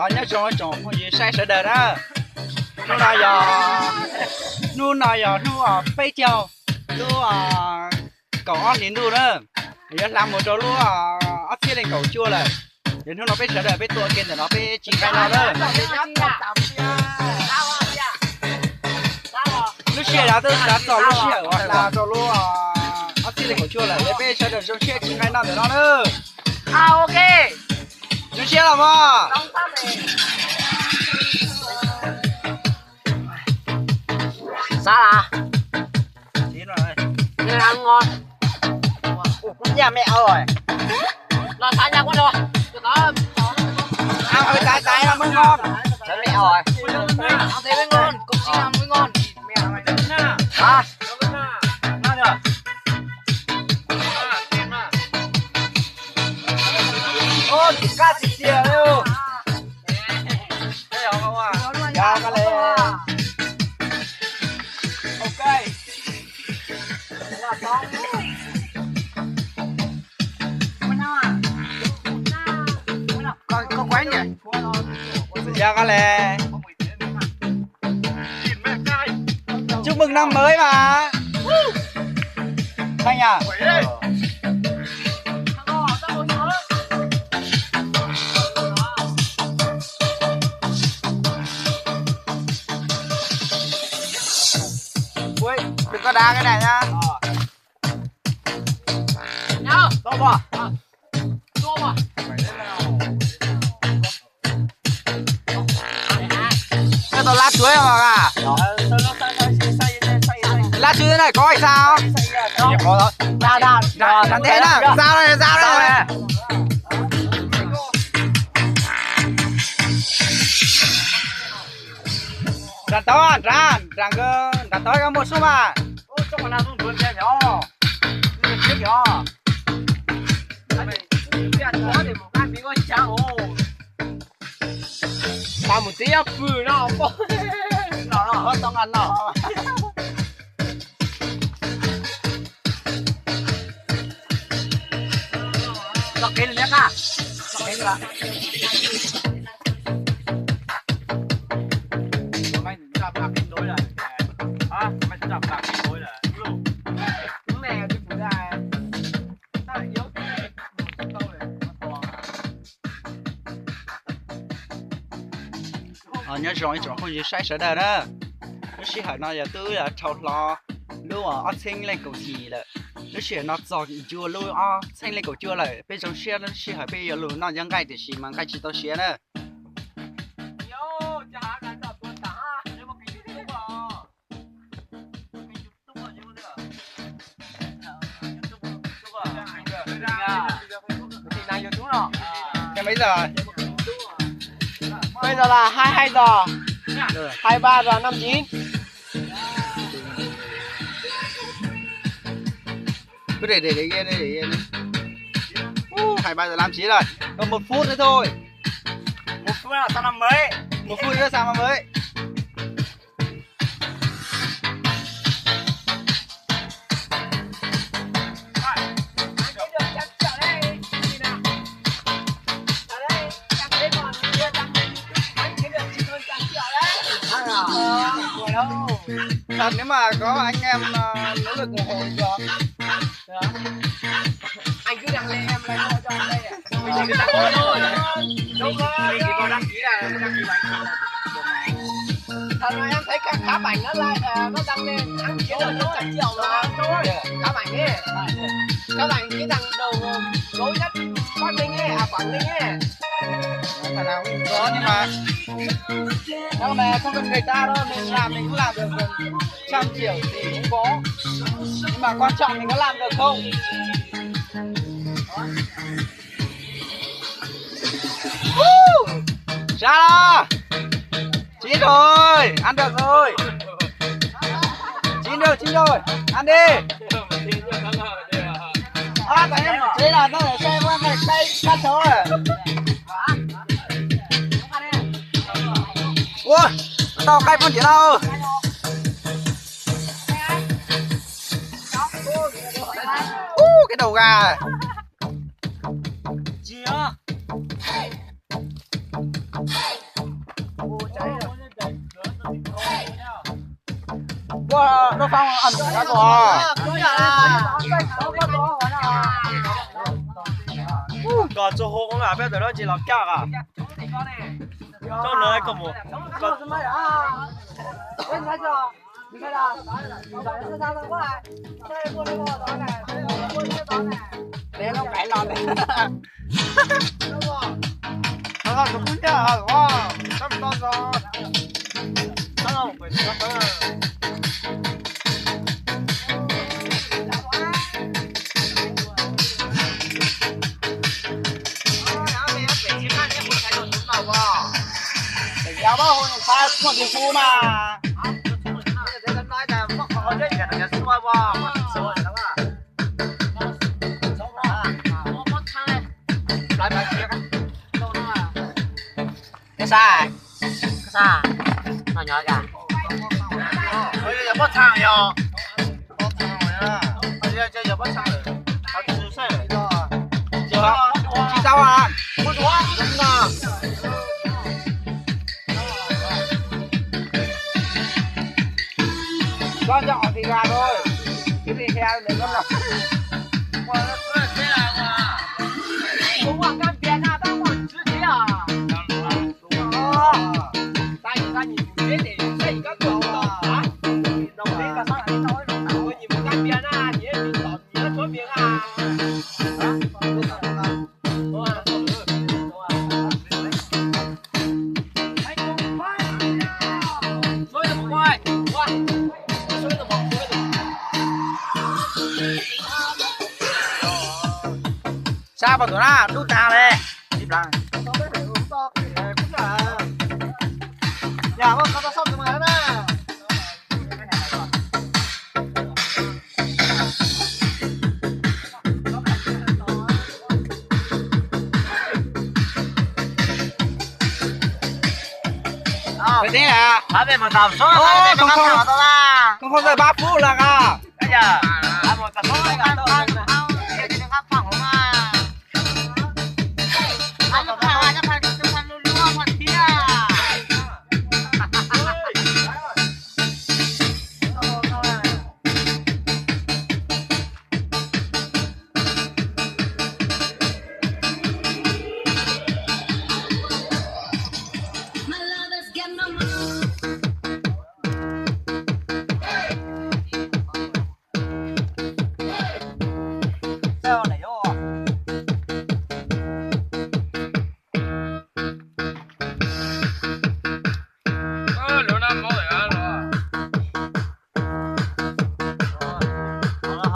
nhớ chọn không gì sai sợ đời đó nu nào giờ nu ở bây giờ nu cậu ăn đến nu đó giờ làm một chỗ luôn ấp chia lên cậu chua là giờ nu nó bây sợ đời bây tua kia để nó bây chín cái nào đó lúc xưa đã tôi đã tỏ lúc xưa gọi là tỏ luôn ấp chia lên cậu chua là bây sợ đời trong xưa chín cái nào để nó nữa ok lúc xưa là mà sao là chín rồi nghe ăn ngon cũng nhà mẹ rồi nó sao nhà quá rồi ăn hơi tái là mới ngon đấy mẹ rồi ăn thế mới ngon cũng chỉ ăn mới ngon mẹ mày đứng nè à nào nhở ô chỉ cá chỉ tiền luôn đây không à dạ cái này ok là xong có quán nhỉ dạ cái này chúc mừng năm mới mà Thanh à ui đừng có đá cái này nhá nhau to bò to mà cái tao lá chuối mà cả lá chuối thế này có hay sao có đó sao thế nào sao đây rắn to rắn to có một số mà trong mà nào dùng chuột kia nhỏ chiếc nhỏ mà một tí ấp phừ nó nó tông ăn nó lọc cái này nhá lọc cái là mày chạm lạc kinh đối rồi hả mày chạm lạc kinh đối rồi đúng này đi phụ ra ta lại yếu nhớ rồi chọn không gì sai sợ đời đó nó chỉ hỏi nó giờ tư là chọn lo lưu ở xanh lên cầu gì là nó chỉ nó giọt chua lưu xanh lên cầu chua là bây giờ xe nó chỉ hỏi bây giờ lưu nóยังไงthì chỉ mang cái chỉ tao xe nữa cái mấy giờ bây giờ là 22 giờ 23 giờ 59 cứ để yên đi 23 giờ 59 rồi còn 1 phút nữa thôi 1 phút là sang năm mới 1 phút nữa sang năm mới thật nếu mà có anh em nỗ lực ủng hộ được anh cứ đăng lên em lấy hộ cho anh đây mình chỉ đăng ký thôi đúng rồi mình chỉ có đăng ký là đăng ký bánh thật mà em thấy các khá bảnh nó nó đăng lên ăn kiếm được 100 triệu mà khá bảnh ấy khá bảnh cái thằng đầu gối nhất Quảng Ninh ấy Quảng Ninh ấy thằng nào cũng có nhưng mà không cần người ta đâu mình làm mình cũng làm được 100 triệu thì cũng có nhưng mà quan trọng mình có làm được không ra đó chín rồi ăn được rồi chín rồi ăn đi tại em chế là nó để xem qua này cây cắt số rồi ui tao cây con chỉ đâu cái đầu gà gì á qua nó xong ăn cái của có做好工啊，不要在那只落架啊，做哪一个么？做什么呀？喂，你看这，你看这，你把这拿过来，这过来给我找来，过来找来，别弄白了的。看看怎么样啊？哇，这么大张，看看我回去了。要不我他做地铺嘛？cái sao? Nó nhỏ cả. Bây giờ bắt thằng yo. Bắt thằng rồi á. Bây giờ bắt thằng rồi. Hãy subscribe cho kênh Ghiền Mì Gõ để không bỏ lỡ sao à? Không có đúng nào. Con nhỏ thì gà thôi. Cái gì heo để con lọc. Đúng rồi, cam tiền à, tao còn chữ thế à? Ta nhìn thế để xây các cầu hả? Đồng ý là sao lại nói nó tạo cái gì mà cam tiền à? Chỉ là mình tỏ chỉ là số miếng à? Sao bảo tụi nó đút ta lên. Đi ra. Nhà có xong rồi mà nè. Phải thế à? Ở bên một tàu số Con không rời 3 phút là à? bây giờ một tàu số